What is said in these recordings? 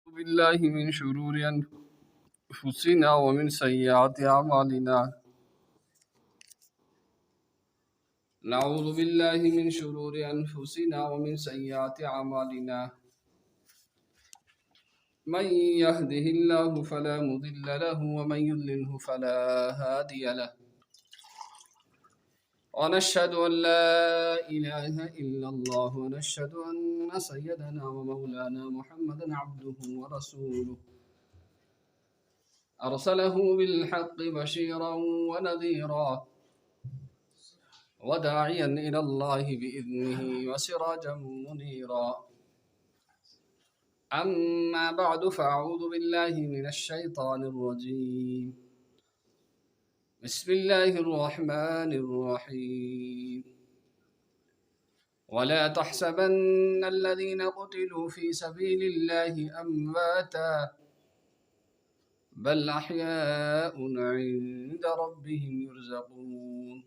بالله من شرور أنفسنا ومن سيئات أعمالنا. نعوذ بالله من شرور أنفسنا ومن سيئات أعمالنا. من يهده الله فلا مضل له ومن يضلله فلا هادي له. ونشهد أن لا إله إلا الله ونشهد أن سيدنا ومولانا محمدا عبده ورسوله أرسله بالحق بشيرا ونذيرا وداعيا إلى الله بإذنه وسراجا منيرا. أما بعد فأعوذ بالله من الشيطان الرجيم. بسم الله الرحمن الرحيم. ولا تحسبن الذين قتلوا في سبيل الله أمواتا بل أحياء عند ربهم يرزقون.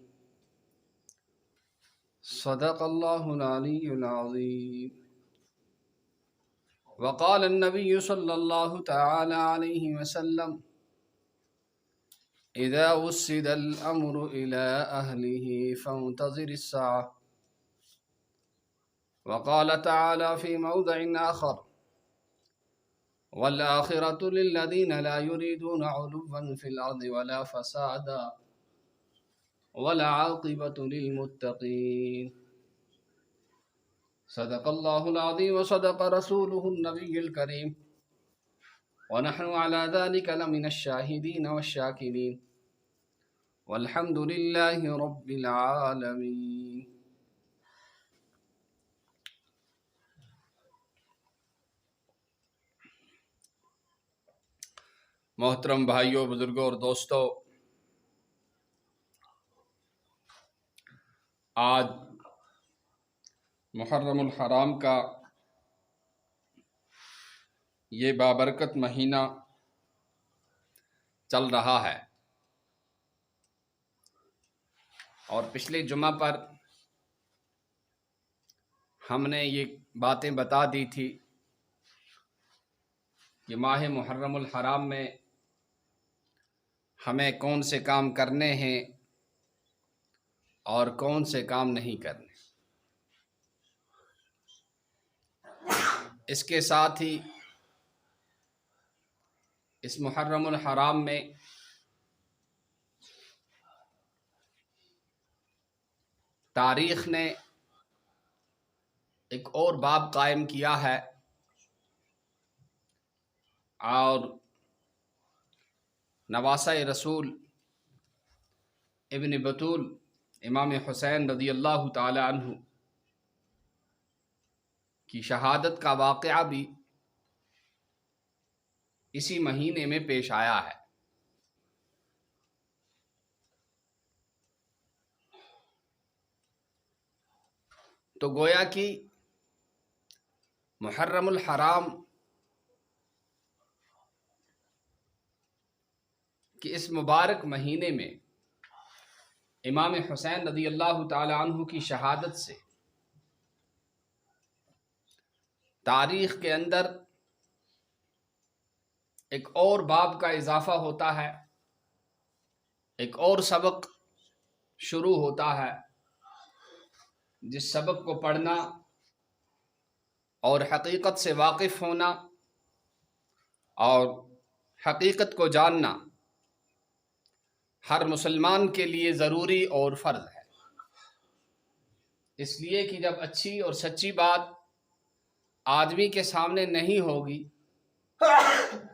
صدق الله العلي العظيم. وقال النبي صلى الله تعالى عليه وسلم: إذا وسد الأمر إلى أهله فانتظر الساعة. وقال تعالى في موضع آخر: والآخرة للذين لا يريدون علوا في الأرض ولا فسادا والعاقبة للمتقين. صدق الله العظيم وصدق رسوله النبي الكريم ونحن على ذلك لمن الشاهدين والشاكرين والحمد لله رب العالمين. محترم بھائیوں، بزرگوں اور دوستوں، آج محرم الحرام کا یہ بابرکت مہینہ چل رہا ہے، اور پچھلے جمعہ پر ہم نے یہ باتیں بتا دی تھی کہ ماہ محرم الحرام میں ہمیں کون سے کام کرنے ہیں اور کون سے کام نہیں کرنے۔ اس کے ساتھ ہی اس محرم الحرام میں تاریخ نے ایک اور باب قائم کیا ہے، اور نواسۂ رسول ابن بطول امام حسین رضی اللہ تعالی عنہ کی شہادت کا واقعہ بھی اسی مہینے میں پیش آیا ہے۔ تو گویا کہ محرم الحرام کہ اس مبارک مہینے میں امام حسین رضی اللہ تعالی عنہ کی شہادت سے تاریخ کے اندر ایک اور باب کا اضافہ ہوتا ہے، ایک اور سبق شروع ہوتا ہے، جس سبق کو پڑھنا اور حقیقت سے واقف ہونا اور حقیقت کو جاننا ہر مسلمان کے لیے ضروری اور فرض ہے۔ اس لیے کہ جب اچھی اور سچی بات آدمی کے سامنے نہیں ہوگی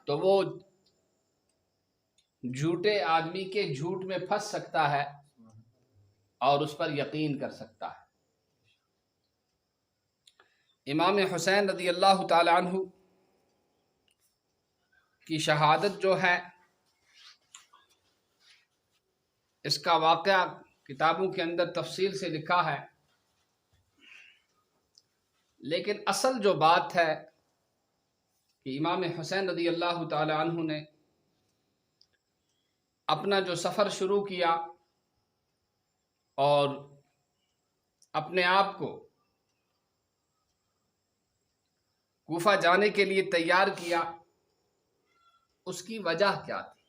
تو وہ جھوٹے آدمی کے جھوٹ میں پھنس سکتا ہے اور اس پر یقین کر سکتا ہے۔ امام حسین رضی اللہ تعالی عنہ کی شہادت جو ہے، اس کا واقعہ کتابوں کے اندر تفصیل سے لکھا ہے، لیکن اصل جو بات ہے کہ امام حسین رضی اللہ تعالی عنہ نے اپنا جو سفر شروع کیا اور اپنے آپ کو کوفہ جانے کے لیے تیار کیا، اس کی وجہ کیا تھی؟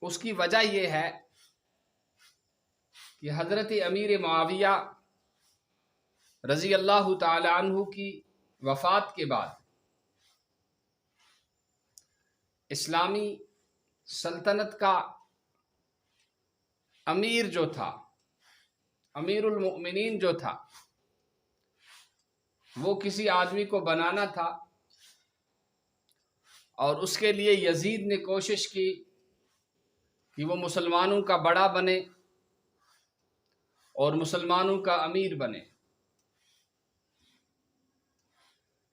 اس کی وجہ یہ ہے کہ حضرت امیر معاویہ رضی اللہ تعالی عنہ کی وفات کے بعد اسلامی سلطنت کا امیر جو تھا، امیر المؤمنین جو تھا، وہ کسی آدمی کو بنانا تھا، اور اس کے لیے یزید نے کوشش کی کہ وہ مسلمانوں کا بڑا بنے اور مسلمانوں کا امیر بنے۔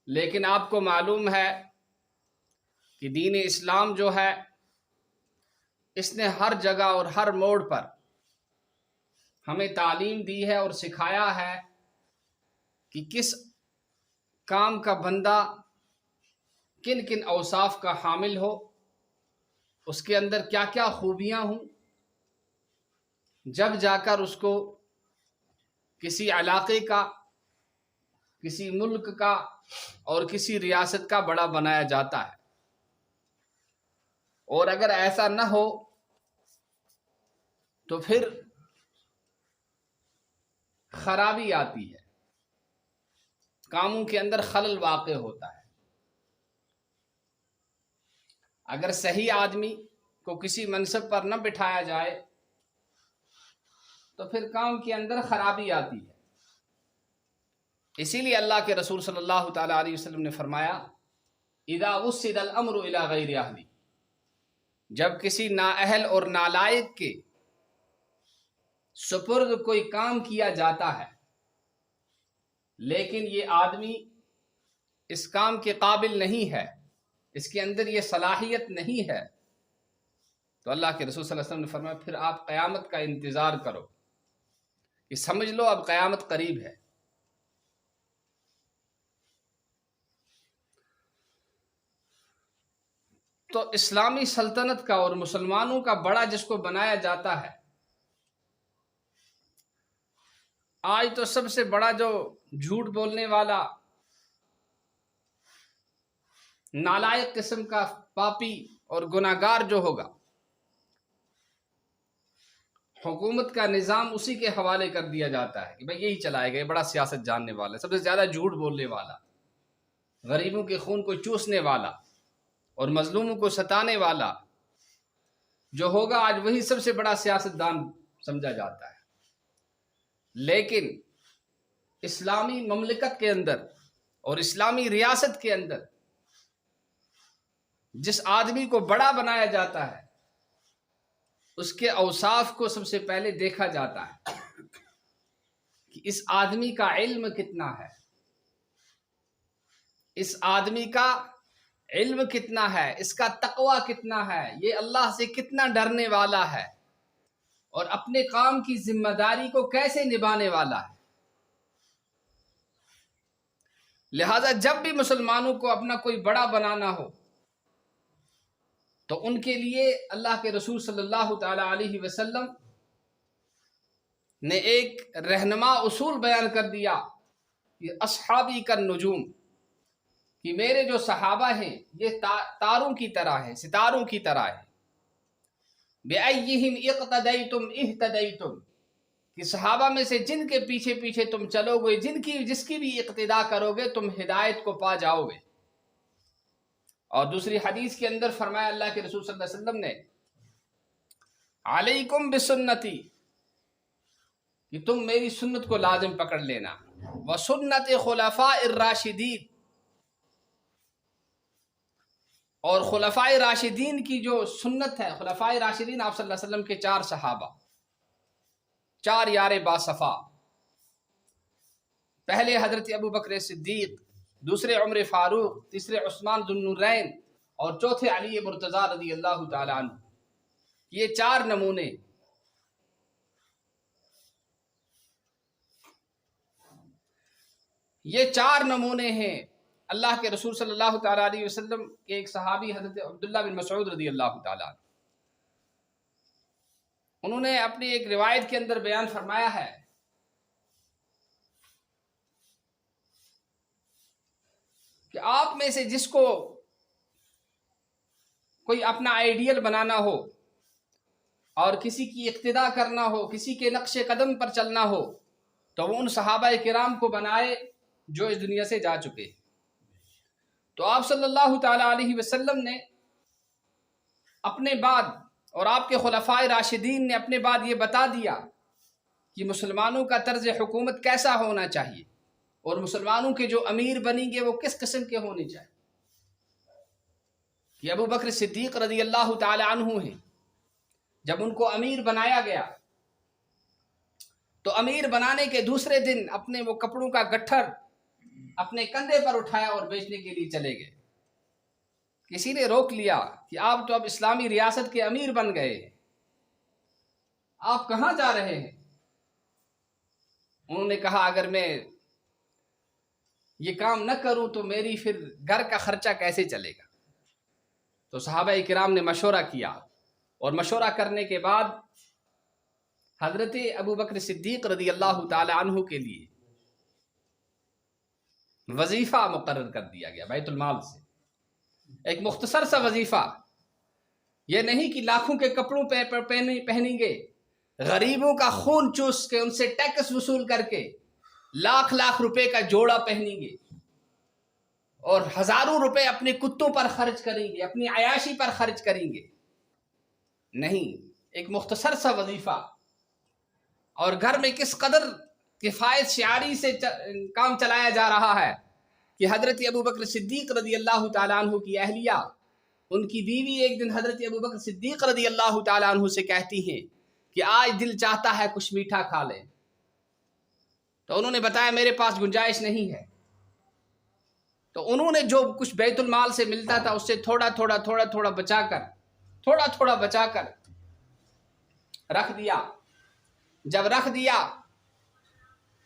لیکن آپ کو معلوم ہے کہ دین اسلام جو ہے اس نے ہر جگہ اور ہر موڑ پر ہمیں تعلیم دی ہے اور سکھایا ہے کہ کس کام کا بندہ کن کن اوصاف کا حامل ہو، اس کے اندر کیا کیا خوبیاں ہوں، جب جا کر اس کو کسی علاقے کا، کسی ملک کا اور کسی ریاست کا بڑا بنایا جاتا ہے۔ اور اگر ایسا نہ ہو تو پھر خرابی آتی ہے، کاموں کے اندر خلل واقع ہوتا ہے۔ اگر صحیح آدمی کو کسی منصب پر نہ بٹھایا جائے تو پھر کام کے اندر خرابی آتی ہے۔ اسی لیے اللہ کے رسول صلی اللہ تعالی علیہ وسلم نے فرمایا اذا وسد الامر الى غیر اہلی، جب کسی نااہل اور نالائق کے سپرد کوئی کام کیا جاتا ہے لیکن یہ آدمی اس کام کے قابل نہیں ہے، اس کے اندر یہ صلاحیت نہیں ہے، تو اللہ کے رسول صلی اللہ علیہ وسلم نے فرمایا پھر آپ قیامت کا انتظار کرو، کہ سمجھ لو اب قیامت قریب ہے۔ تو اسلامی سلطنت کا اور مسلمانوں کا بڑا جس کو بنایا جاتا ہے، آج تو سب سے بڑا جو جھوٹ بولنے والا نالائق قسم کا پاپی اور گناہگار جو ہوگا، حکومت کا نظام اسی کے حوالے کر دیا جاتا ہے کہ بھئی یہی چلائے گا، یہ بڑا سیاست جاننے والا، سب سے زیادہ جھوٹ بولنے والا، غریبوں کے خون کو چوسنے والا اور مظلوموں کو ستانے والا جو ہوگا، آج وہی سب سے بڑا سیاستدان سمجھا جاتا ہے۔ لیکن اسلامی مملکت کے اندر اور اسلامی ریاست کے اندر جس آدمی کو بڑا بنایا جاتا ہے اس کے اوصاف کو سب سے پہلے دیکھا جاتا ہے کہ اس آدمی کا علم کتنا ہے، اس آدمی کا علم کتنا ہے، اس کا تقوی کتنا ہے، یہ اللہ سے کتنا ڈرنے والا ہے اور اپنے کام کی ذمہ داری کو کیسے نبھانے والا ہے۔ لہذا جب بھی مسلمانوں کو اپنا کوئی بڑا بنانا ہو تو ان کے لیے اللہ کے رسول صلی اللہ تعالی علیہ وسلم نے ایک رہنما اصول بیان کر دیا کہ اصحابی کالنجوم، کہ میرے جو صحابہ ہیں یہ تاروں کی طرح ہیں، ستاروں کی طرح ہیں۔ بِأَيِّهِمْ اِقْتَدَيْتُمْ اِهْتَدَيْتُمْ، کہ صحابہ میں سے جن کے پیچھے پیچھے تم چلو گے، جس کی بھی اقتداء کرو گے، تم ہدایت کو پا جاؤ گے۔ اور دوسری حدیث کے اندر فرمایا اللہ کے رسول صلی اللہ علیہ وسلم نے علیکم بسنتی، کہ تم میری سنت کو لازم پکڑ لینا، وسنت خلفاء الراشدین، اور خلفاء راشدین کی جو سنت ہے، خلفاء راشدین آپ صلی اللہ علیہ وسلم کے 4 صحابہ، 4 یار باصفا، پہلے حضرت ابو بکر صدیق، دوسرے عمر فاروق، تیسرے عثمان ذو النورین اور چوتھے علی مرتضیٰ رضی اللہ تعالی عنہ، یہ 4 نمونے، یہ 4 نمونے ہیں اللہ کے رسول صلی اللہ تعالی علیہ وسلم کے ایک صحابی حضرت عبداللہ بن مسعود رضی اللہ تعالی عنہ، انہوں نے اپنی ایک روایت کے اندر بیان فرمایا ہے کہ آپ میں سے جس کو کوئی اپنا آئیڈیل بنانا ہو اور کسی کی اقتدا کرنا ہو، کسی کے نقش قدم پر چلنا ہو، تو وہ ان صحابہ کرام کو بنائے جو اس دنیا سے جا چکے۔ تو آپ صلی اللہ تعالیٰ علیہ وسلم نے اپنے بعد اور آپ کے خلفائے راشدین نے اپنے بعد یہ بتا دیا کہ مسلمانوں کا طرز حکومت کیسا ہونا چاہیے اور مسلمانوں کے جو امیر بنیں گے وہ کس قسم کے ہونے چاہیے۔ کہ ابو بکر صدیق رضی اللہ تعالی عنہ ہیں، جب ان کو امیر بنایا گیا تو امیر بنانے کے دوسرے دن اپنے وہ کپڑوں کا گٹھر اپنے کندھے پر اٹھایا اور بیچنے کے لیے چلے گئے۔ کسی نے روک لیا کہ آپ تو اب اسلامی ریاست کے امیر بن گئے، آپ کہاں جا رہے ہیں؟ انہوں نے کہا اگر میں یہ کام نہ کروں تو میری پھر گھر کا خرچہ کیسے چلے گا؟ تو صحابہ کرام نے مشورہ کیا اور مشورہ کرنے کے بعد حضرت ابو بکر صدیق رضی اللہ تعالی عنہ کے لیے وظیفہ مقرر کر دیا گیا بیت المال سے، ایک مختصر سا وظیفہ۔ یہ نہیں کہ لاکھوں کے کپڑوں پہنیں گے، غریبوں کا خون چوس کے ان سے ٹیکس وصول کر کے لاکھ لاکھ روپے کا جوڑا پہنیں گے اور ہزاروں روپے اپنے کتوں پر خرچ کریں گے، اپنی عیاشی پر خرچ کریں گے۔ نہیں، ایک مختصر سا وظیفہ، اور گھر میں کس قدر کفایت شعاری سے کام چلایا جا رہا ہے کہ حضرت ابو بکر صدیق رضی اللہ تعالیٰ عنہ کی اہلیہ، ان کی بیوی ایک دن حضرت ابو بکر صدیق رضی اللہ تعالیٰ عنہ سے کہتی ہیں کہ آج دل چاہتا ہے کچھ میٹھا کھا لیں۔ تو انہوں نے بتایا میرے پاس گنجائش نہیں ہے۔ تو انہوں نے جو کچھ بیت المال سے ملتا تھا اس سے تھوڑا تھوڑا بچا کر رکھ دیا۔ جب رکھ دیا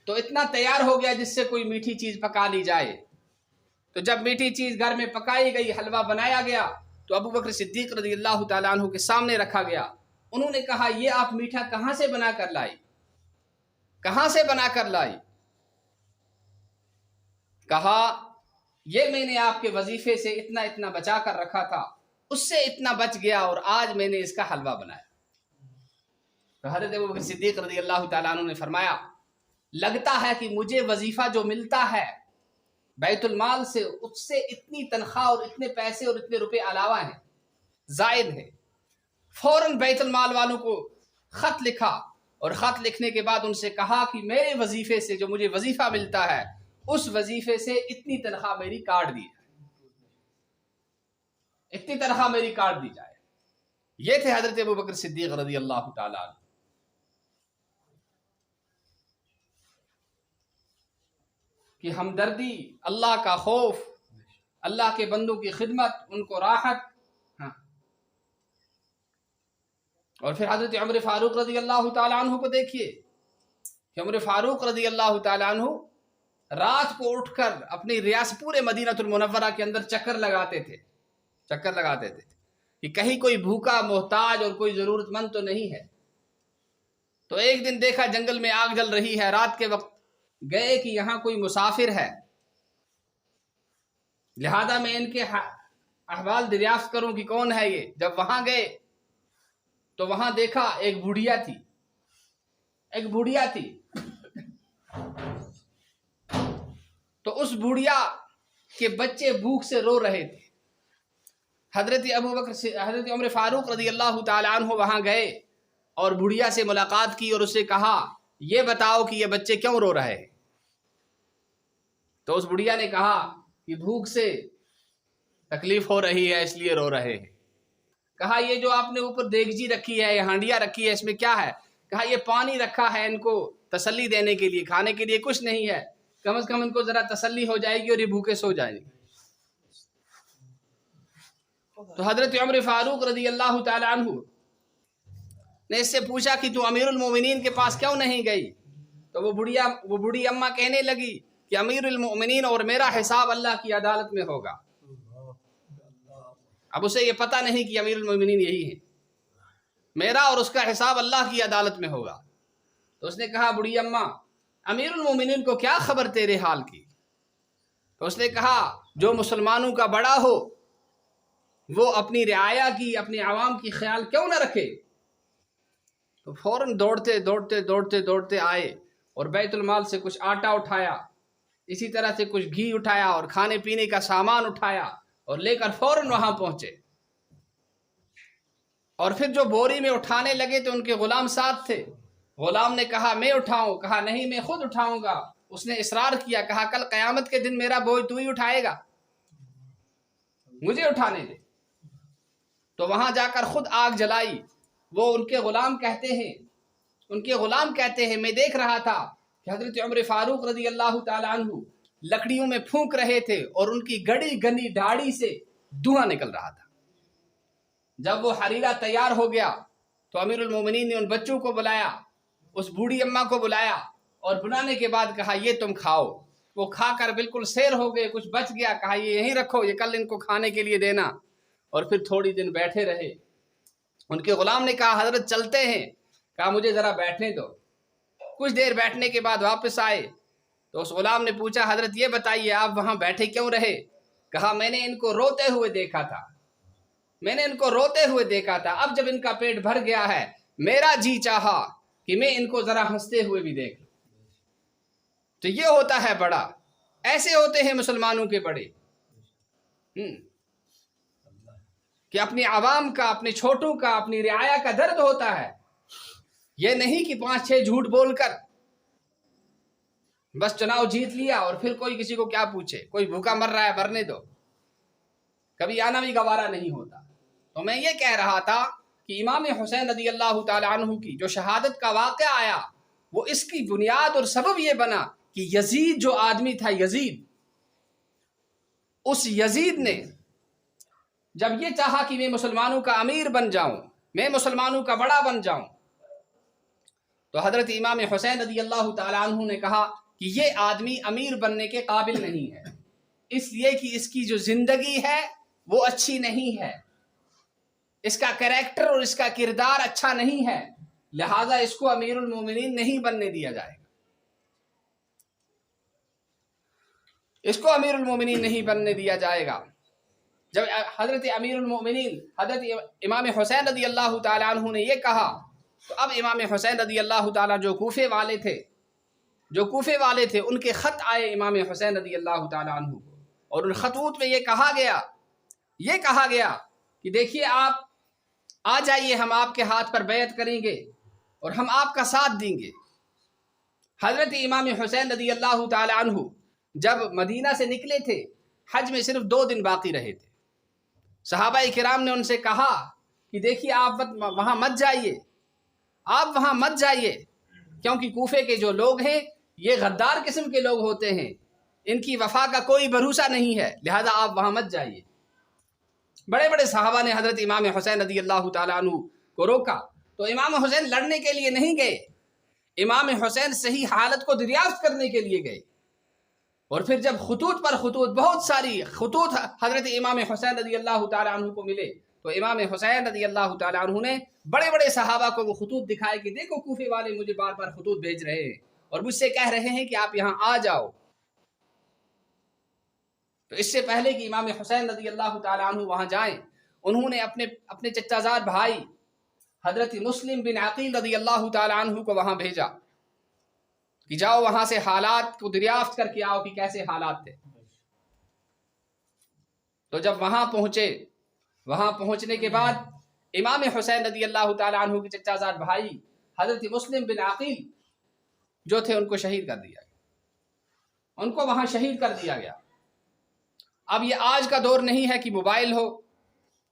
تو اتنا تیار ہو گیا جس سے کوئی میٹھی چیز پکا لی جائے۔ تو جب میٹھی چیز گھر میں پکائی گئی، حلوہ بنایا گیا، تو ابو بکر صدیق رضی اللہ تعالیٰ عنہ کے سامنے رکھا گیا۔ انہوں نے کہا یہ آپ میٹھا کہاں سے بنا کر لائی؟ کہاں سے بنا کر لائی؟ کہا یہ میں نے آپ کے وظیفے سے اتنا بچا کر رکھا تھا، اس سے اتنا بچ گیا اور آج میں نے اس کا حلوہ بنایا۔ تو حضرت ابو بکر صدیق رضی اللہ تعالیٰ عنہ نے فرمایا لگتا ہے کہ مجھے وظیفہ جو ملتا ہے بیت المال سے، اس سے اتنی تنخواہ اور اتنے پیسے اور اتنے روپے علاوہ ہیں، زائد ہے۔ فوراً بیت المال والوں کو خط لکھا اور خط لکھنے کے بعد ان سے کہا کہ میرے وظیفے سے جو مجھے وظیفہ ملتا ہے اس وظیفے سے اتنی تنخواہ میری کاٹ دی جائے، اتنی تنخواہ میری کاٹ دی جائے۔ یہ تھے حضرت ابو بکر صدیق رضی اللہ تعالیٰ عنہ کہ ہمدردی، اللہ کا خوف، اللہ کے بندوں کی خدمت، ان کو راحت۔ اور پھر حضرت عمر فاروق رضی اللہ تعالیٰ عنہ کو دیکھیے کہ عمر فاروق رضی اللہ تعالیٰ عنہ رات کو اٹھ کر اپنی ریاست پورے مدینہ المنورہ کے اندر چکر لگاتے تھے کہ کہیں کوئی بھوکا محتاج اور کوئی ضرورت مند تو نہیں ہے۔ تو ایک دن دیکھا جنگل میں آگ جل رہی ہے، رات کے وقت گئے کہ یہاں کوئی مسافر ہے، لہذا میں ان کے احوال دریافت کروں کہ کون ہے یہ۔ جب وہاں گئے تو وہاں دیکھا ایک بوڑھیا تھی تو اس بوڑھیا کے بچے بھوک سے رو رہے تھے۔ حضرت عمر فاروق رضی اللہ تعالی عنہ وہاں گئے اور بوڑھیا سے ملاقات کی اور اس سے کہا یہ بتاؤ کہ یہ بچے کیوں رو رہے ہیں؟ تو اس بڑھیا نے کہا کہ بھوک سے تکلیف ہو رہی ہے اس لیے رو رہے ہیں۔ کہا یہ جو آپ نے اوپر دیگچی رکھی ہے، یہ ہانڈیاں رکھی ہے، اس میں کیا ہے؟ کہا یہ پانی رکھا ہے ان کو تسلی دینے کے لیے، کھانے کے لیے کچھ نہیں ہے، کم از کم ان کو ذرا تسلی ہو جائے گی اور یہ بھوکے سو جائیں گے۔ تو حضرت عمر فاروق رضی اللہ تعالی عنہ نے اس سے پوچھا کہ تو امیر المومنین کے پاس کیوں نہیں گئی؟ تو وہ بوڑھی اماں کہنے لگی کہ امیر المومنین اور میرا حساب اللہ کی عدالت میں ہوگا۔ اب اسے یہ پتہ نہیں کہ امیر المومنین یہی ہیں، میرا اور اس کا حساب اللہ کی عدالت میں ہوگا۔ تو اس نے کہا بوڑھی اماں امیر المومنین کو کیا خبر تیرے حال کی؟ تو اس نے کہا جو مسلمانوں کا بڑا ہو وہ اپنی رعایا کی، اپنے عوام کی خیال کیوں نہ رکھے؟ تو فوراً دوڑتے آئے اور بیت المال سے کچھ آٹا اٹھایا، اسی طرح سے کچھ گھی اٹھایا اور کھانے پینے کا سامان اٹھایا اور لے کر فوراً وہاں پہنچے۔ اور پھر جو بوری میں اٹھانے لگے تو ان کے غلام ساتھ تھے۔ غلام نے کہا میں اٹھاؤں، کہا نہیں میں خود اٹھاؤں گا۔ اس نے اصرار کیا، کہا کل قیامت کے دن میرا بوجھ تو ہی اٹھائے گا، مجھے اٹھانے دے۔ تو وہاں جا کر خود آگ جلائی۔ وہ ان کے غلام کہتے ہیں میں دیکھ رہا تھا کہ حضرت عمر فاروق رضی اللہ تعالی عنہ لکڑیوں میں پھونک رہے تھے اور ان کی گڑی گنی داڑھی سے دھواں نکل رہا تھا۔ جب وہ حریرہ تیار ہو گیا تو امیر المومنین نے ان بچوں کو بلایا، اس بوڑھی اماں کو بلایا اور بنانے کے بعد کہا یہ تم کھاؤ۔ وہ کھا کر بالکل سیر ہو گئے، کچھ بچ گیا، کہا یہ یہیں رکھو، یہ کل ان کو کھانے کے لیے دینا۔ اور پھر تھوڑی دن بیٹھے رہے۔ ان کے غلام نے کہا حضرت چلتے ہیں، کہا مجھے ذرا بیٹھنے دو۔ کچھ دیر بیٹھنے کے بعد واپس آئے تو اس غلام نے پوچھا حضرت یہ بتائیے آپ وہاں بیٹھے کیوں رہے؟ کہا میں نے ان کو روتے ہوئے دیکھا تھا، اب جب ان کا پیٹ بھر گیا ہے میرا جی چاہا کہ میں ان کو ذرا ہنستے ہوئے بھی دیکھ لوں۔ تو یہ ہوتا ہے بڑا، ایسے ہوتے ہیں مسلمانوں کے بڑے، کہ اپنی عوام کا، اپنے چھوٹوں کا، اپنی رعایا کا درد ہوتا ہے۔ یہ نہیں کہ 5-6 جھوٹ بول کر بس چناؤ جیت لیا اور پھر کوئی کسی کو کیا پوچھے، کوئی بھوکا مر رہا ہے مرنے دو، کبھی آنا بھی گوارا نہیں ہوتا۔ تو میں یہ کہہ رہا تھا کہ امام حسین رضی اللہ تعالی عنہ کی جو شہادت کا واقعہ آیا، وہ اس کی بنیاد اور سبب یہ بنا کہ یزید جو آدمی تھا، اس یزید نے جب یہ چاہا کہ میں مسلمانوں کا امیر بن جاؤں، میں مسلمانوں کا بڑا بن جاؤں، تو حضرت امام حسین رضی اللہ تعالی عنہ نے کہا کہ یہ آدمی امیر بننے کے قابل نہیں ہے، اس لیے کہ اس کی جو زندگی ہے وہ اچھی نہیں ہے، اس کا کریکٹر اور اس کا کردار اچھا نہیں ہے، لہذا اس کو امیر المومنین نہیں بننے دیا جائے گا، اس کو امیر المومنین نہیں بننے دیا جائے گا۔ جب حضرت امیر المومنین حضرت امام حسین رضی اللہ تعالی عنہ نے یہ کہا تو اب امام حسین رضی اللہ تعالی جو کوفے والے تھے ان کے خط آئے امام حسین رضی اللہ تعالی عنہ کو، اور ان خطوط میں یہ کہا گیا کہ دیکھیے آپ آ جائیے، ہم آپ کے ہاتھ پر بیعت کریں گے اور ہم آپ کا ساتھ دیں گے۔ حضرت امام حسین رضی اللہ تعالی عنہ جب مدینہ سے نکلے تھے، حج میں صرف 2 دن باقی رہے تھے، صحابہ کرام نے ان سے کہا کہ دیکھیے آپ وہاں مت جائیے کیونکہ کوفے کے جو لوگ ہیں یہ غدار قسم کے لوگ ہوتے ہیں، ان کی وفا کا کوئی بھروسہ نہیں ہے، لہذا آپ وہاں مت جائیے۔ بڑے بڑے صحابہ نے حضرت امام حسین رضی اللہ تعالیٰ عنہ کو روکا، تو امام حسین لڑنے کے لیے نہیں گئے، امام حسین صحیح حالت کو دریافت کرنے کے لیے گئے۔ اور پھر جب خطوط پر خطوط، بہت ساری خطوط حضرت امام حسین رضی اللہ تعالیٰ عنہ کو ملے، تو امام حسین رضی اللہ تعالیٰ عنہ نے بڑے بڑے صحابہ کو وہ خطوط دکھائے کہ دیکھو کوفے والے مجھے بار بار خطوط بھیج رہے ہیں اور مجھ سے کہہ رہے ہیں کہ آپ یہاں آ جاؤ۔ تو اس سے پہلے کہ امام حسین رضی اللہ تعالیٰ عنہ وہاں جائیں، انہوں نے اپنے چچا زاد بھائی حضرت مسلم بن عقیل رضی اللہ تعالیٰ عنہ کو وہاں بھیجا کہ جاؤ وہاں سے حالات کو دریافت کر کے آؤ کہ کیسے حالات تھے۔ تو جب وہاں پہنچنے کے بعد امام حسین رضی اللہ تعالیٰ عنہ کے چچا زاد بھائی حضرت مسلم بن عقیل جو تھے ان کو شہید کر دیا گیا، ان کو وہاں شہید کر دیا گیا۔ اب یہ آج کا دور نہیں ہے کہ موبائل ہو،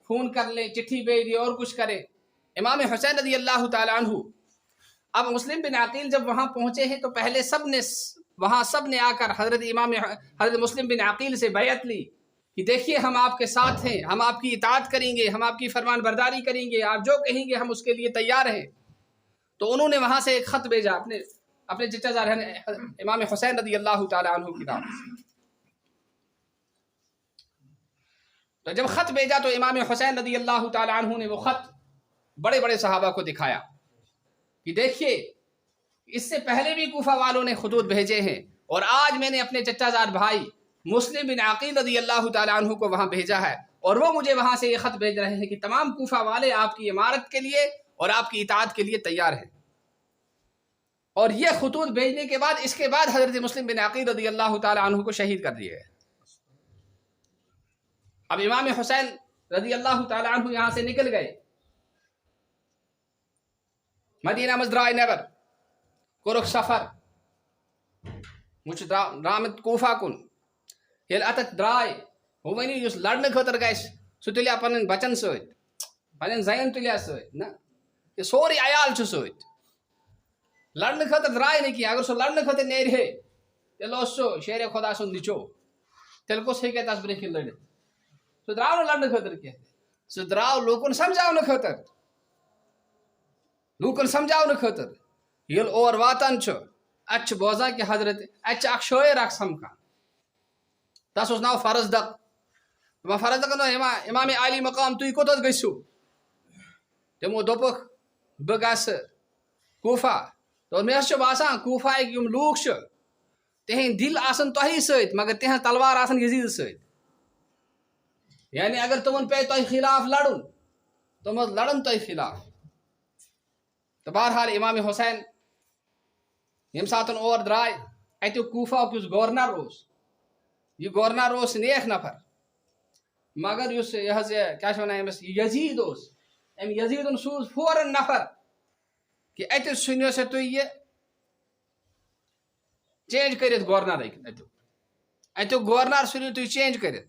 فون کر لیں، چٹھی بھیج دیں اور کچھ کریں۔ امام حسین رضی اللہ تعالیٰ عنہ اب مسلم بن عقیل جب وہاں پہنچے ہیں تو پہلے سب نے آ کر حضرت مسلم بن عقیل سے بیعت لی کہ دیکھیے ہم آپ کے ساتھ ہیں، ہم آپ کی اطاعت کریں گے، ہم آپ کی فرمان برداری کریں گے، آپ جو کہیں گے ہم اس کے لیے تیار ہیں۔ تو انہوں نے وہاں سے ایک خط بھیجا اپنے چچا زاد امام حسین رضی اللہ تعالیٰ عنہ کی طرف۔ تو جب خط بھیجا تو امام حسین رضی اللہ تعالیٰ عنہ نے وہ خط بڑے بڑے صحابہ کو دکھایا کہ دیکھیے اس سے پہلے بھی کوفہ والوں نے خطوط بھیجے ہیں، اور آج میں نے اپنے چچا زاد بھائی مسلم بن عقیل رضی اللہ تعالیٰ عنہ کو وہاں بھیجا ہے، اور وہ مجھے وہاں سے یہ خط بھیج رہے ہیں کہ تمام کوفہ والے آپ کی عمارت کے لیے اور آپ کی اطاعت کے لیے تیار ہیں۔ اور یہ خطوط بھیجنے کے بعد، اس کے بعد حضرت مسلم بن عقیل رضی اللہ تعالیٰ عنہ کو شہید کر دیا گیا۔ اب امام حسین رضی اللہ تعالیٰ عنہ یہاں سے نکل گئے، مدینہ مز درائے نیبر، کورک سفر، درامت کوفہ کن، یل اتک درائے وہ ونی یس لڑنے خاطر گژھِ سہ تلیا پنن بچن ست، پنن زین تلیا ست، نہ یہ سوری عیال چھ ست، لڑنے خاطر درائے نہ کینٛہہ۔ اگر سہ لڑنے خاطر نیرِ ہے تیل اوس سہ شیر خدا سُنٛد نِچو، تیل کس ہیکہِ تس برونٛہہ کِنۍ لڑِتھ؟ سہ درٛاو نہٕ لڑنے خاطر کینٛہہ، سہ درٛاو لوٗکن سمجھاونہٕ خاطر، لوٗکن سمجھاونہٕ خاطر۔ ییٚلہِ اور واتان چھُ اتہِ چھِ بوزان کہ حضرت اتہِ چھِ اکھ شٲعر اکھ سمکھان، تس اوس ناو فرزدق۔ دپان فرزدقن امام عالی مقام تُہۍ کوٚت گٔژھِو؟ تِمو دوٚپُکھ بہٕ گژھٕ کوفہ۔ تو مےٚ حظ چھُ باسان کوفہٕکۍ یِم لوٗکھ چھِ تِہنٛدۍ دِل آسن تۄہی سۭتۍ، مگر تِہنٛز تلوار آسن یزیٖد سۭتۍ۔ یعنی اگر تمن پے تۄہہِ خلاف لڑُن، تم حظ لڑن تۄہہِ خلاف۔ تو بہرحال امام حسین ییٚمہِ ساتہٕ اور درٛاے، اتیُک کوفہُک یُس گورنر اوس، یہ گورنر اوس نیک نفر، مگر یُس یہ حظ کیٛاہ چھِ ونان أمِس یزیٖد اوس، أمۍ یزیٖدن سوٗز فوراً نفر کہ اتہِ ژھٕنِو سا تُہۍ یہِ چینج کٔرِتھ گورنرٕکۍ، اتیُک گورنر ژھٕنِو تُہۍ چینج کٔرِتھ۔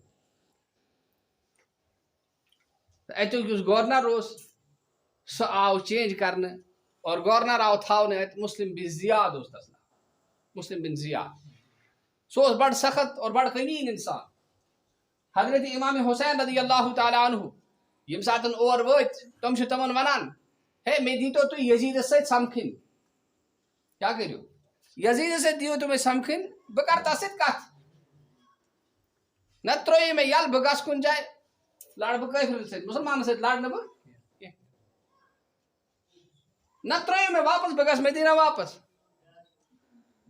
اتیُک یُس گورنر اوس سُہ آو چینج کرنہٕ، اور گورنر آو تھاونہٕ اتہِ، مسلم بن زیاد اوس تس ناو، مسلم بن زیاد۔ سُہ اوس بڑٕ سخت اور بڑٕ کمیٖن انسان۔ حضرت امام حسین رضی اللہ تعالیٰ عنہ ییٚمہِ ساتہٕ اور وٲتۍ، تِم چھِ تِمن ونان ہے مےٚ دیٖتو تُہۍ یزیٖدس سۭتۍ سمکھٕنۍ، کیٛاہ کٔرِو؟ یزیٖدس سۭتۍ دِیِو تُہۍ مےٚ سمکھٕنۍ، بہٕ کرٕ تس سۭتۍ کتھ، نتہٕ ترٛٲیِو مےٚ یلہٕ، بہٕ گژھٕ کُنہِ جایہِ لڑٕ بہٕ کٲفرن سۭتۍ، مُسلمانن سۭتۍ لڑٕ نہٕ بہٕ کینٛہہ، نتہٕ ترٛٲیِو مےٚ واپس، بہٕ گژھٕ مدینہ واپس۔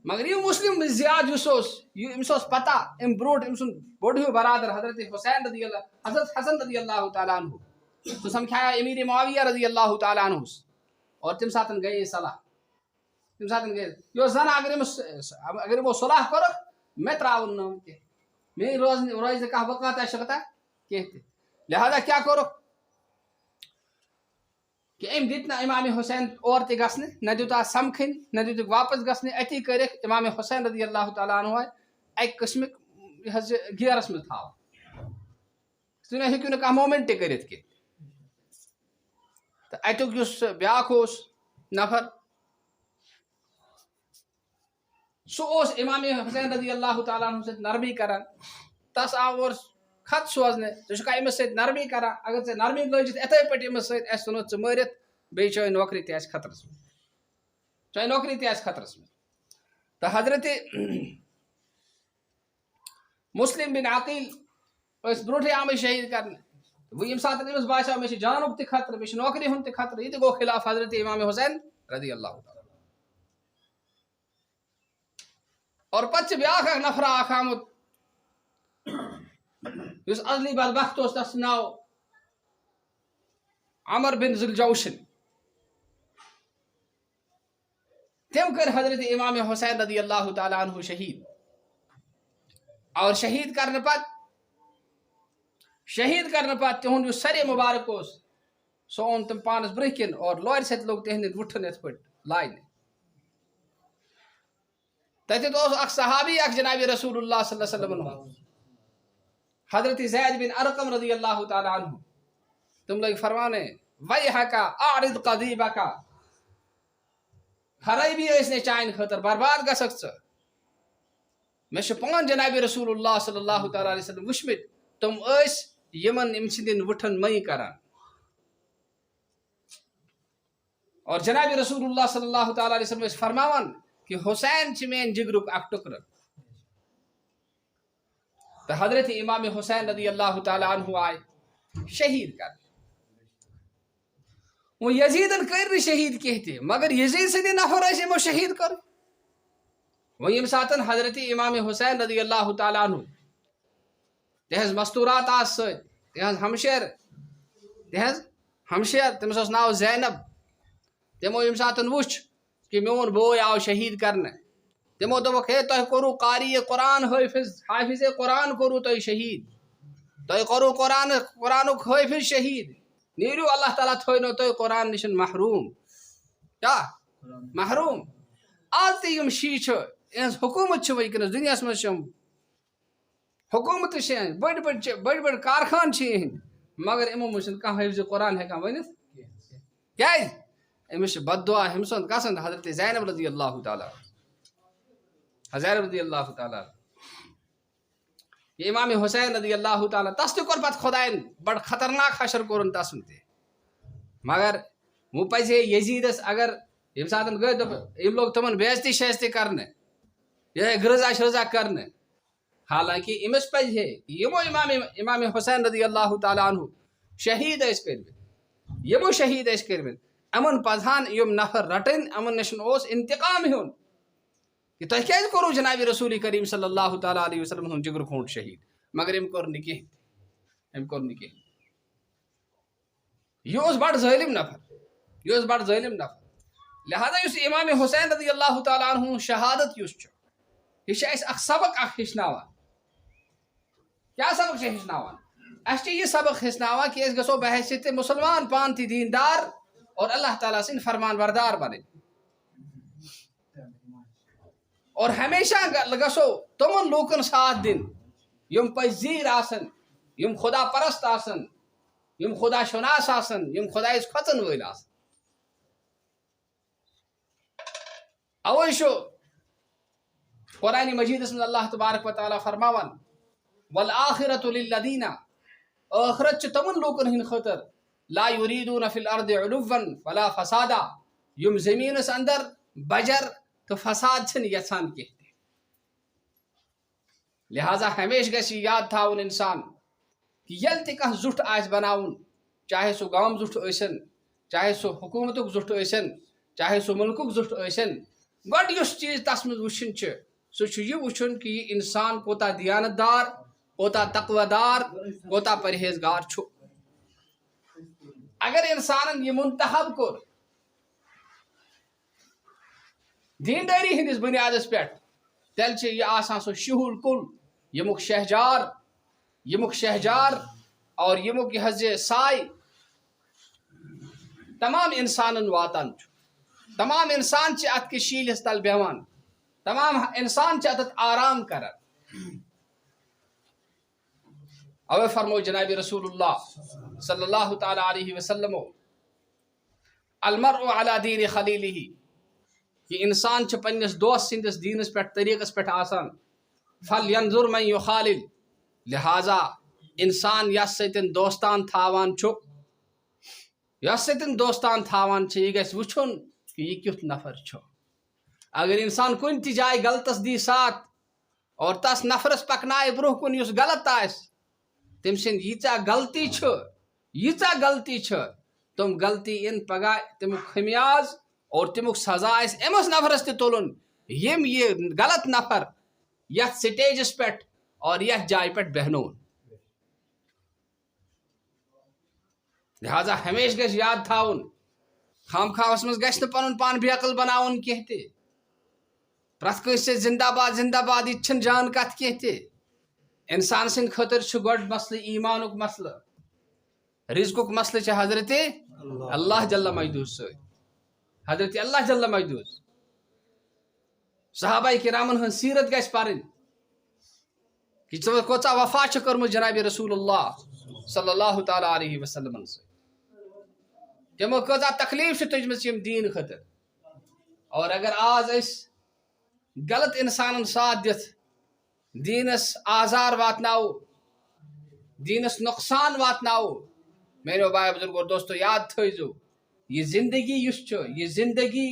مگر یہ مسلم زیاد یُس اوس، أمِس اوس پتہ امہِ برونٛٹھ أمۍ سُنٛد بوٚڑ ہیوٗ برادر حضرت حسین رضی اللہ، حضرت حسن رضی اللہ تعالیٰ عنہ، سُہ سمکھایو امیر معاویہ رضی اللہ تعالیٰ عنہس، اور تمہِ ساتہٕ گٔیے صلاح، تمہِ ساتہٕ گٔیے یہِ اوس زن اگر یِمو صلاح کوٚرُکھ مےٚ ترٛاوُن نہٕ وۄنۍ کینٛہہ، میٲنۍ روزِ نہٕ کانٛہہ وقاتہ شقتہ کینٛہہ تہِ، لہذا کیٛاہ کوٚرُکھ کہ أمۍ دِتۍ نہٕ امام حسین اور تہِ گژھنہٕ، نہ دیُت اَتھ سمکھٕنۍ، نہ دِتُکھ واپس گژھنہٕ، أتی کٔرِکھ امام حسین رضی اللہ تعالیٰ عنہ اکہِ قٕسمٕکۍ یہِ حظ یہِ گیرس منٛز تھاوان، تُہۍ ہیٚکِو نہٕ کانٛہہ مومنٹ تہِ کٔرِتھ کینٛہہ۔ تہٕ اتیُک یُس بیاکھ اوس نفر، سُہ اوس امام حسین رضی اللہ تعالیٰ عنہ سۭتۍ نرمی کران، تس آو اور خط سوزنہٕ، ژٕ چھُکھا أمِس سۭتۍ نرمی کران، اگر ژےٚ نرمی لٲجِتھ یِتھے پٲٹھۍ أمِس سۭتۍ اَسہِ ژھٕنُتھ ژٕ مٲرِتھ، بیٚیہِ چٲنۍ نوکری تہِ آسہِ خطرس منٛز، چٲنۍ نوکری تہِ آسہِ خطرس منٛز۔ تہٕ حضرت مسلم بن عقیل ٲسۍ برونٛٹھٕے آمٕتۍ شہید کرنہٕ، وۄنۍ ییٚمہِ ساتہٕ أمِس باسیو مےٚ چھِ جانُک تہِ خطرٕ، مےٚ چھِ نوکری ہُنٛد تہِ خطرٕ، یہِ تہِ گوٚو خلاف حضرت امام حسین رضی اللہ تعالیٰ۔ اور پتہٕ چھِ بیاکھ اکھ نفرا اکھ آمُت یُس ازلی بدبخت اوس، تس ناو عمر بن ذوالجوشن، تم کر حضرت امام حسین رضی اللہ تعالیٰ عنہ شہید، اور شہید کرنے پتہٕ تہنٛد یُس سرے مبارک اوس سُہ اوٚن تِم پانس برونٛہہ کِنۍ، اور لورِ سۭتۍ لوٚگ تِہنٛدٮ۪ن وُٹھن یِتھ پٲٹھۍ لاینہِ۔ تتٮ۪تھ اوس اکھ صحابی اکھ جناب رسول اللہ صلی اللہ علیہ وسلم، حضرت زید بن ارقم رضی اللہ تعالیٰ عنہ، تم لوگ فرمانے ویحکا اعرض قضیبکا، خرٲبی ٲسۍ نہٕ چانہِ خٲطرٕ، برباد گژھکھ ژٕ۔ مےٚ چھُ پان جناب رسول اللہ صلی اللہ تعالیٰ علیہ وسلم وٕچھمٕتۍ، تم ٲسۍ یِمن أمۍ سٕنٛدٮ۪ن وُٹھن مٔنی کران، اور جناب رسول اللہ صلی اللہ تعالیٰ علیہ وسلم ٲسۍ فرماوان کہ حسین چھِ میٛانہِ جگرُک اکھ ٹُکرٕ۔ تو حضرت امام حسین رضی اللہ تعالیٰ عنہ آئے شہید کر، وہ یزیدن کر نہٕ شہید کینٛہہ تہِ، مگر یزید سٕنٛدِ نفر ٲسۍ یِمو شہید کر۔ وۄنۍ ییٚمہِ ساتہٕ حضرت امام حسین رضی اللہ تعالیٰ عنہ تہذ مستورات آس ست تہذ ہمشیر تمس اوس ناو زینب تمو یم ساتن وچھ کہ میون بوے آو شہید کرنے تمو دوپک ہے تہ کرو قاری قرآن حافظ قرآن کرو تہ شہید تہ کرو قرآنک حافظ شہید نیرو اللہ تعالیٰ تھوینو تہ قرآن نشن محروم کیا محروم آج تہ یم شی چھ اہز حکومت چھ ونکس دنیا مز حکومت بڑ بڑ کارخان چھ اہند مگر امو مز کھانا حفظ قرآن ہیکان ونت کیاز امس بد دعا ہم سند کسند حضرت زینب رضی اللہ تعالیٰ رضی اللہ تعالیٰ یہ امام حسین رضی اللہ تعالیٰ تس تہ کور پتہ خدائن بڑ خطرناک حشر کورن تسن تہ مگر وہ پزِ یزیدس اگر یم ساتن گئے یم لوگ تمن بےعزتی شیزتی کرنے یہ غرضا شرضا کرنے حالانکہ امس پزِ یمو امام حسین رضی اللہ تعالیٰ عنہ شہید اس کرمت یمو شہید اس کرمت امن پزہان یم نفر رٹن امن نشن اوس انتقام ہون کہ تہ کیاز کرو جناب رسول کریم صلی اللہ تعالیٰ علیہ وسلم ہن جگر کھونٹ شہید مگر ام کور نہ کہین یہ اس بڑ ظالم نفر لہذا اس امام حسین رضی اللہ تعالیٰ عنہ شہادت یہ اخ سبق اخ ہچناوان کیا سبق ہچناوان اس یہ سبق ہچناوان کہ اس گژھو بحیثیت مسلمان پان تہ دیندار اور اللہ تعالیٰ سن فرمان بردار بنے اور ہمیشہ گژھو تمن لوکن ساتھ دن یم پذیر آسن یم خدا پرست آسن یم خدا شناس آسن یم خدایس کھوژن وٲلۍ آسن اوے چھُ قرآن مجیدس من اللہ تبارک و تعالیٰ فرماوان والآخرۃ للذین آخرت چھ تمن لوکن ہند خاطر لا یریدون فی الارض علوا ولا فسادا یم زمینس اندر بجر تو فساد چھن یژھان کینٛہہ تہِ لہذا ہمیشہ گژھِ یاد تھاوُن انسان کہ ییٚلہِ تہِ کانٛہہ زُٹھ آسہِ بناوُن چاہے سُہ گام زُٹھ ٲسِن چاہے سُہ حکوٗمتُک زُٹھ ٲسِن چاہے سُہ مُلکُک زُٹھ ٲسِن گۄڈٕ یُس چیٖز تس منٛز وٕچھُن چھُ سُہ چھُ یہِ وٕچھُن کہ یہِ انسان کوتاہ دیانت دار کوتاہ تقوی دار کوتاہ پرہیزگار چھُ اگر انسانن یہ منتخب کور دینداری ہندس بنیادس پہ تیل چھ یہ آسان سو شہول کل یمک شہجار اور یمک یہ سائے تمام انسانن واتان تمام انسان چھ ات کے شیلس تل بیوان تمام انسان چھ اتت آرام کران اوے فرمو جناب رسول اللہ صلی اللہ تعالی علیہ وسلم المرء علی دین خلیلہ کہ انسان چھ پنس دوست سندس دینس پہ طریقس پہ آسان فلینظر من یخالل لہذا انسان یس ستن دوستان تھاوان یہ گژھِ وچھن کہ یہ کیُتھ نفر چھُ اگر انسان کن تہ جائے غلطس دی ساتھ اور تس نفرس پکنائے برہ کن یس غلط آس تم سند ییژاہ غلطی چھ تم غلطی ان پگہ تمیک خمیاز اور تمیک سزا آس امس نفرس تہ تلن یم یہ غلط نفر یتھ سٹیجس پہ اور یتھ جائے پہ بہنون لہذا ہمیشہ گژھِ یاد تھاون خام خواہس مز گژھِ نہٕ پنن پان بیقل بناون کینٛہہ تہِ پرٛٮ۪تھ کٲنٛسہِ زندہ باد یہِ تہِ چھنہٕ جان کتھ کینٛہہ تہِ انسان سٕنٛدِ خٲطرٕ چھُ گۄڈٕ مسلہٕ ایمانُک مسلہٕ رزقُک مسلہٕ چھُ حضرت اللہ جل مجدوٗد سۭتۍ حضرت اللہ جل مجدوٗد صحابہ کرامن ہٕنٛز سیرت گژھِ پرٕنۍ کہ ژٕ کۭژاہ وفا چھِ کٔرمٕژ جناب رسول اللہ صلی اللہ تعالیٰ علیہ وسلمن سۭتۍ تمو کۭژاہ تکلیف چھ تُجمٕژ یم دین خاطر اور اگر آز غلط انسانن ساتھ دِتھ دینس آزار واتناو دینس نقصان واتناو میرے بھائی بزرگو دوستو یاد تھٲیزو یہ زندگی یس یہ زندگی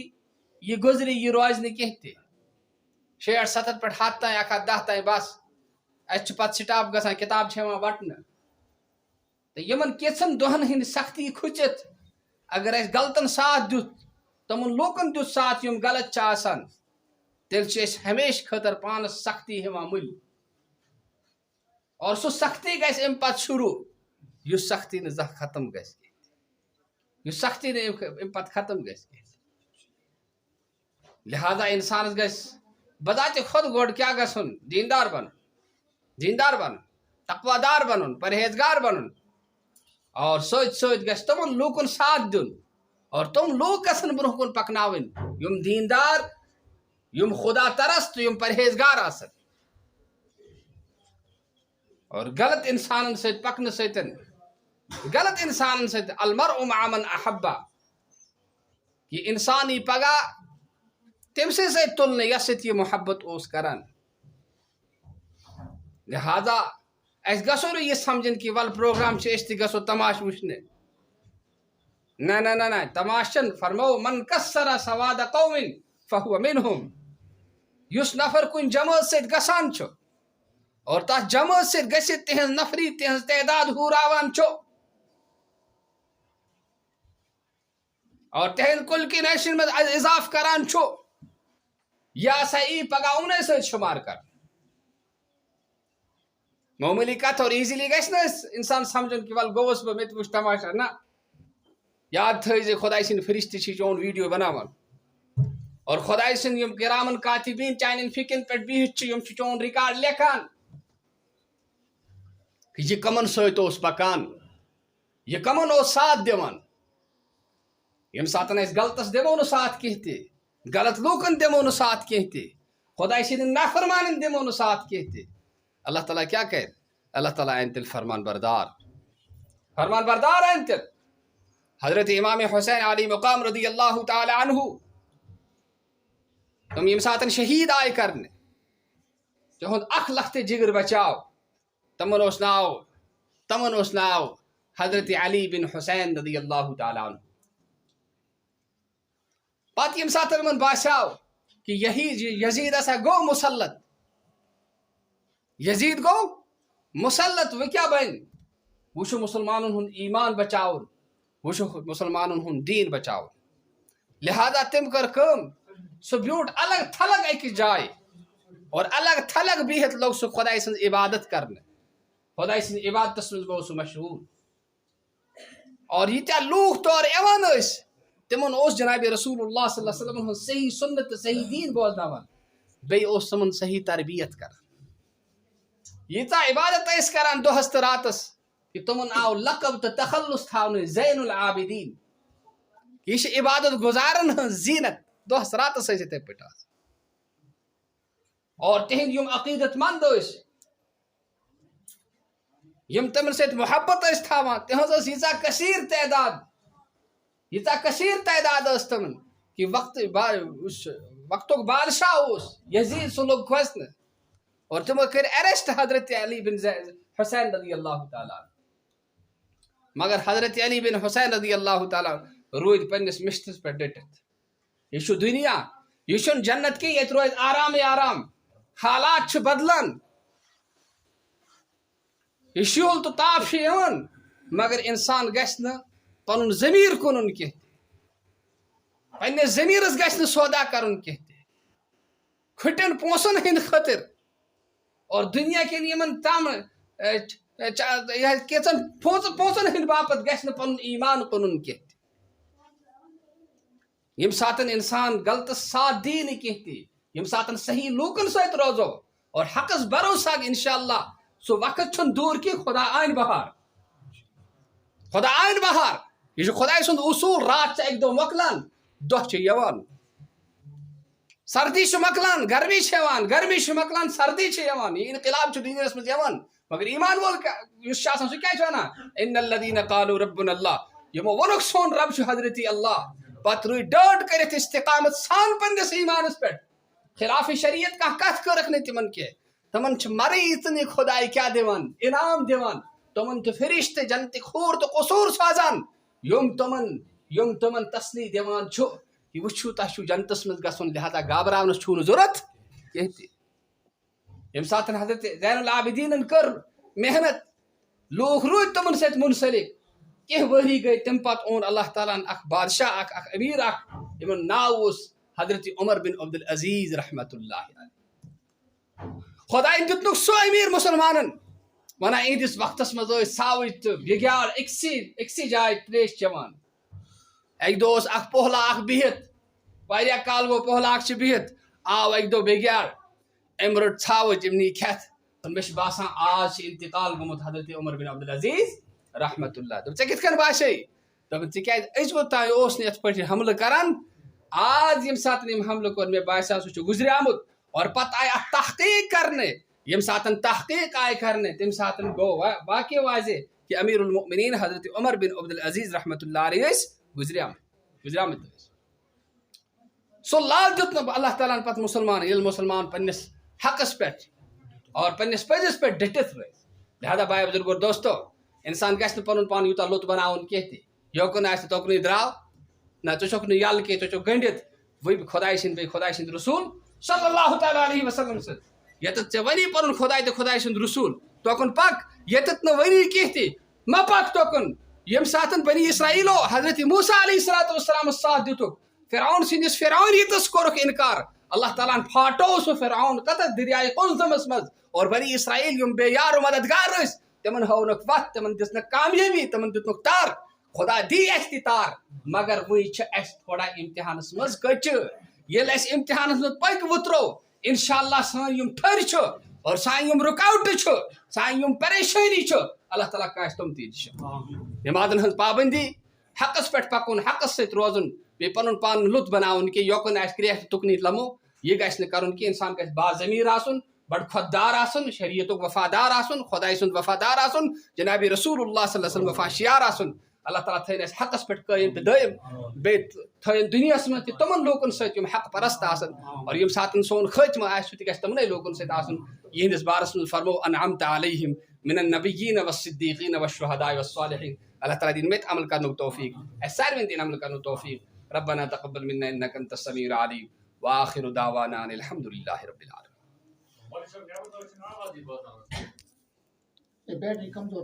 یہ گزری یہ روز نہ کینٛہہ تہِ 60-70 پہ 100 تام 110 تام بس اس پتہ سٹاپ گژھان کتاب چھ یوان وٹنہٕ تو یمن کیژن دہن ہند سختی کھچت اگر اس غلطن ساتھ دیت تمن لوکن دیت ساتھ یم غلط چھ آسان تیل چھ اس ہمیشہ خاطر پانس سختی ہیوان مل اور سو سختی گژھِ امہِ پتہٕ شروع یُس سختی نہٕ زانٛہہ ختم گژھِ کینٛہہ یُس سختی نہٕ امہِ پتہٕ ختم گژھِ کینٛہہ لہذا انسانس گژھِ بذاتِ خود گۄڈٕ کیٛاہ گژھُن دیندار بنُن تقوی دار بنُن پرہیزگار بنُن اور سۭتۍ سۭتۍ گژھِ تِمن لوٗکن ساتھ دیُن اور تِم لوٗکھ گژھن برونٛہہ کُن پکناوٕنۍ یِم دیندار یِم خدا ترس تہٕ یِم پرہیزگار آسن اور غلط انسانن سۭتۍ پکنہٕ سۭتۍ غلط انسانن سۭتۍ المرء مع من احبا یہ انسان یی پگاہ تٔمسٕے سۭتۍ تُلنہٕ یس سۭتۍ یہِ محبت اوس کران لہذا اَسہِ گژھو نہٕ یہِ سمجھِن کہِ ول پروگرام چھِ أسۍ تہِ گژھو تماشہٕ وٕچھنہِ نہ تماشہٕ چھنہٕ فرمو من کسر سواد قوم فهو منهم یُس نفر کُنہِ جمٲژ سۭتۍ گژھان چھُ اور تتھ جمٲژ سۭتۍ گٔژھِتھ تِہنٛز نفری تِہنٛز تعداد ہُراوان چھُ اور تِہنٛدِ کُل کی نیشن منٛز اضافہٕ کران چھُ یہِ ہسا یی پگاہ یِمنٕے سۭتۍ شُمار کر معموٗلی کتھ اور ایٖزیلی گژھِ نہٕ أسۍ انسان سمجھُن کہِ ول گوٚوُس بہٕ مےٚ تہِ وٕچھ تماشا نہ یاد تھٲیزِ خۄداے سٕنٛدۍ فرشتہٕ چھِ چون ویٖڈیو بناوان اور خۄداے سٕنٛدۍ یِم کرامن کاتبیٖن چانٮ۪ن فِکن پٮ۪ٹھ بِہِتھ چھِ یِم چھِ چون رِکاڈ لیکھان یہِ کمن سۭتۍ اوس پکان یہِ کمن اوس ساتھ دِوان ییٚمہِ ساتہٕ أسۍ غلطس دِمو نہٕ ساتھ کینٛہہ تہِ غلط لوٗکن دِمو نہٕ ساتھ کینٛہہ تہِ خۄداے سٕنٛدٮ۪ن نافرمانن دِمو نہٕ ساتھ کینٛہہ تہِ اللہ تعالیٰ کیٛاہ کرِ اللہ تعالیٰ انہِ تیٚلہِ فرمان بردار انہِ تیٚلہِ حضرت امام حسین علی مقام رضی اللہ تعالی عنہ تِم ییٚمہِ ساتہٕ شہیٖد آیہِ کرنہِ تِہُنٛد اکھ لختہٕ جگر بچاو تمن اوس ناو حضرت علی بن حسین رضی اللہ تعالی عنہ پتہٕ ییٚمہِ ساتہٕ یِمن باسیو کہ یزید ہسا گوٚو مسلط وۄنۍ کیٛاہ بنہِ وۄنۍ چھُ مُسلمانن ہُنٛد ایمان بچاوُن وۄنۍ چھُ مُسلمانن ہُنٛد دیٖن بچاوُن لہذا تٔمۍ کٔر کٲم سُہ بیوٗٹھ الگ تھلگ أکِس جایہِ اور الگ تھلگ بِہِتھ لوٚگ سُہ خۄداے سٕنٛز عبادت کرنہِ خۄداے سٕنٛدِ عبادتس منٛز گوٚو سُہ مشغوٗل اور ییٖتیٛاہ لوٗکھ تورٕ یِوان ٲسۍ تِمن اوس جناب رسول اللہ صلی اللہ علیہ وسلم ہُنٛد صحیح سُنت تہٕ صحیح دیٖن بوزناوان بیٚیہِ اوس تِمن صحیح تربیت کران ییٖژاہ عبادت ٲسۍ کران دۄہس تہٕ راتس کہ تِمن آو لقب تہٕ تخلُص تھاونہٕ زین العابدیٖن یہِ چھِ عبادت گُزارن ہٕنٛز زیٖنت دۄہس راتس ٲسۍ یِتھٕے پٲٹھۍ آسان اور تِہنٛدۍ یِم عقیدت مند ٲسۍ یِم تِمن سۭتۍ محبت ٲسۍ تھاوان تِہنٛز ٲس ییٖژاہ کثیٖر تعداد ٲس تِمن کہ وقتُک بادشاہ اوس یزیٖد سُہ لوٚگ کھوژنہٕ اور تِمو کٔرۍ ایرسٹ حضرت علی بن حسین رضی اللہ تعالیٰ مگر حضرت علی بن حسین رضی اللہ تعالیٰ روٗدۍ پننس مشتس پٮ۪ٹھ ڈٔٹِتھ یہ چھُ دُنیا یہ چھُنہٕ جنت کینٛہہ ییٚتہِ روزِ آرامٕے آرام حالات چھِ بدلان یہ شیٖل تہٕ تاپھ چھُ یِوان مگر انسان گژھِ نہٕ پنُن ضمیٖر کٕنُن کینٛہہ تہِ پننِس ضمیٖرس گژھِ نہٕ سودا کرُن کینٛہہ تہِ کھٔٹٮ۪ن پونٛسن ہٕنٛدِ خٲطرٕ اور دُنیا کٮ۪ن یِمن کینٛژن پونٛسن ہٕنٛدِ باپتھ گژھِ نہٕ پنُن ایمان کٕنُن کینٛہہ تہِ ییٚمہِ ساتہٕ انسان غلطس ساتھ دی نہٕ کینٛہہ تہِ ییٚمہِ ساتہٕ صحیح لوٗکن سۭتۍ روزو اور حقس بھروسہٕ انشاء اللہ سُہ وقت چھُنہٕ دوٗر کینٛہہ خۄدا آنہِ بہار یہِ چھُ خۄداے سُنٛد اصوٗل رات چھِ اکہِ دۄہ مۄکلان دۄہ چھِ یِوان سردی چھِ مۄکلان گرمی چھِ یِوان گرمی چھِ مۄکلان سردی چھِ یِوان یہِ انقلاب چھُ دُنیاہس منٛز یِوان مگر ایمان وول یُس چھُ آسان سُہ کیٛاہ چھُ وَنان ان الذین قالوا ربنا اللہ یِمو ووٚنُکھ سون رب چھُ حضرت اللہ پتہٕ روٗدۍ ڈٲٹ کٔرِتھ استقامت سان پننِس ایمانس پٮ۪ٹھ خلاف شریعت کانٛہہ کتھ کٔرٕکھ نہٕ تِمن کینٛہہ تِمن چھِ مرے یِژنہِ خۄداے کیٛاہ دِوان انعام دِوان تِمن تہِ فرشتہٕ جنتٕکۍ خوٗر تہٕ قصوٗر سوزان یِم تِمن تسلی دِوان چھُ کہ وٕچھِو تۄہہِ چھُو جنتس منٛز گژھُن لہذا گابراونس چھُو نہٕ ضوٚرتھ کینٛہہ تہِ ییٚمہِ ساتہٕ حضرت زین العابدیٖنن کٔر محنت لوٗکھ روٗدۍ تِمن سۭتۍ منسلک کینٛہہ ؤری گٔے تمہِ پتہٕ اوٚن اللہ تعالیٰ ہن اکھ بادشاہ اکھ امیٖر اکھ یِمن ناو اوس حضرت عمر بن عبدالعزیز رحمتہ اللہ خۄداین دیُتنُکھ سُہ امیٖر مُسلمانن ونان اہندس وقتس مز ساوج تو بگیار اکسی جائے تریش چوان ایک دو اخ پہلا اخ بہت واریاہ کال گو پہلا اخ بہت آو ایک دو بگیار ام رٹ ژھاوج ام نی کھیت مے باسان آج انتقال گومت حضرت عمر بن عبدالعزیز رحمت اللہ دپ ژے کت کن باسے دپن ژے کیاز ازوت تام اوس نہٕ یتھ پٲٹھۍ حملہٕ کران آج یم ساتن یم حملہٕ کوٚر مے باسیو سُہ چھُ گُزریومُت اور پتہٕ آیہِ اتھ تحقیق کرنہٕ یم ساتن تحقیق آیہِ کرنہٕ تمہِ ساتن گوٚو واقع واضح کہ امیر المؤمنین حضرت عمر بن عبدالعزیز رحمت اللہ علیہ گزریمٕتۍ ٲسۍ سُہ لال دیُت نہٕ اللہ تعالیٰ ہن پتہٕ مُسلمان ییٚلہِ مُسلمان پننس حقس پٮ۪ٹھ اور پننس پزس پٮ۪ٹھ ڈٹتھ روزِ لہذا بھائی بزرگ اور دوستو انسان گژھِ نہٕ پنُن پان یوٗتاہ لوٚت بناوُن کینٛہہ تہِ یوکُن آسہِ توکنُے درٛاو نہ ژٕ چھُکھ نہٕ یلہٕ کینٛہہ ژٕ چھُکھ گٔنڈِتھ وٕنۍ خۄداے سٕنٛدۍ بیٚیہِ خۄداے سٕنٛدۍ رسوٗل صلی اللہ تعالیٰ علیہ وسلم سٕنٛز ییٚتٮ۪تھ ژےٚ وَنی پنُن خۄداے تہٕ خۄداے سُنٛد رسوٗل توکُن پک ییٚتٮ۪تھ نہٕ وَنی کینٛہہ تہِ مہ پک توکُن ییٚمہِ ساتہٕ بنی اسرائیلو حضرت موسیٰ علیہ الصلوۃ والسلامس ساتھ دِتُکھ فرعون سٕنٛدِس فرعونیتس کوٚرُکھ انکار اللہ تعالیٰ ہن پھاٹو سُہ فرعون تتتھ دریایہِ قلزمس منٛز اور بنی اسرائیل یم بے یار و مددگار ٲسۍ تمن ہونکھ وتھ تمن دِژنکھ کامیٲبی تمن دِتنکھ تار خدا دی اسہِ تہِ تار مگر وٕنۍ چھِ اسہِ تھوڑا امتحانس منٛز کٔچہِ ییٚلہِ اسہِ امتحانس منٛز پٔکۍ وُترو انشاءاللہ سٲنۍ یم تھٔرۍ چھِ اور سانہِ یم رُکاوٹہٕ چھِ سانہِ یم پریشٲنی چھِ اللہ تعالیٰ کاسہِ تِم تہِ انشاءاللہ نمازن ہٕنٛز پابندی حقس پٮ۪ٹھ پکُن حقس سۭتۍ روزُن بیٚیہِ پنُن پان لُت بناوُن کہِ یوکُن آسہِ کرٛیکھ تہٕ تُکنٕے لمو یہِ گژھِ نہٕ کرُن کینٛہہ انسان گژھِ باضمیٖر آسُن بڑ خۄددار آسُن شریعتُک وفادار آسُن خۄداے سُنٛد وفادار آسُن جناب رسول اللہ صلی اللہ علیہ وسلم وفاشیار آسُن اللہ تعالیٰ تھٲیِن اَسہِ حقس پٮ۪ٹھ قٲیِم تہٕ دٲیِم بیٚیہِ تھٲیِن دُنیاہس منٛز تہِ تِمن لوٗکن سۭتۍ یِم حق پرست آسن اور ییٚمہِ ساتہٕ سون خٲتمہٕ آسہِ سُہ تہِ گژھِ تِمنٕے لوٗکن سۭتۍ آسُن یِہنٛدِس بارس منٛز فرمو انعمت علیہم من النبیین والصدیقین والشہداء والصالحین اللہ تعالیٰ دِیِن مےٚ تہِ عمل کرنُک توفیق اَسہِ سارنٕے دِیِن عمل کرنُک توفیق ربنا تقبل منا انک انت السمیع العلیم وآخر دعوانا ان الحمد للہ رب العالمین بیٹری کمزور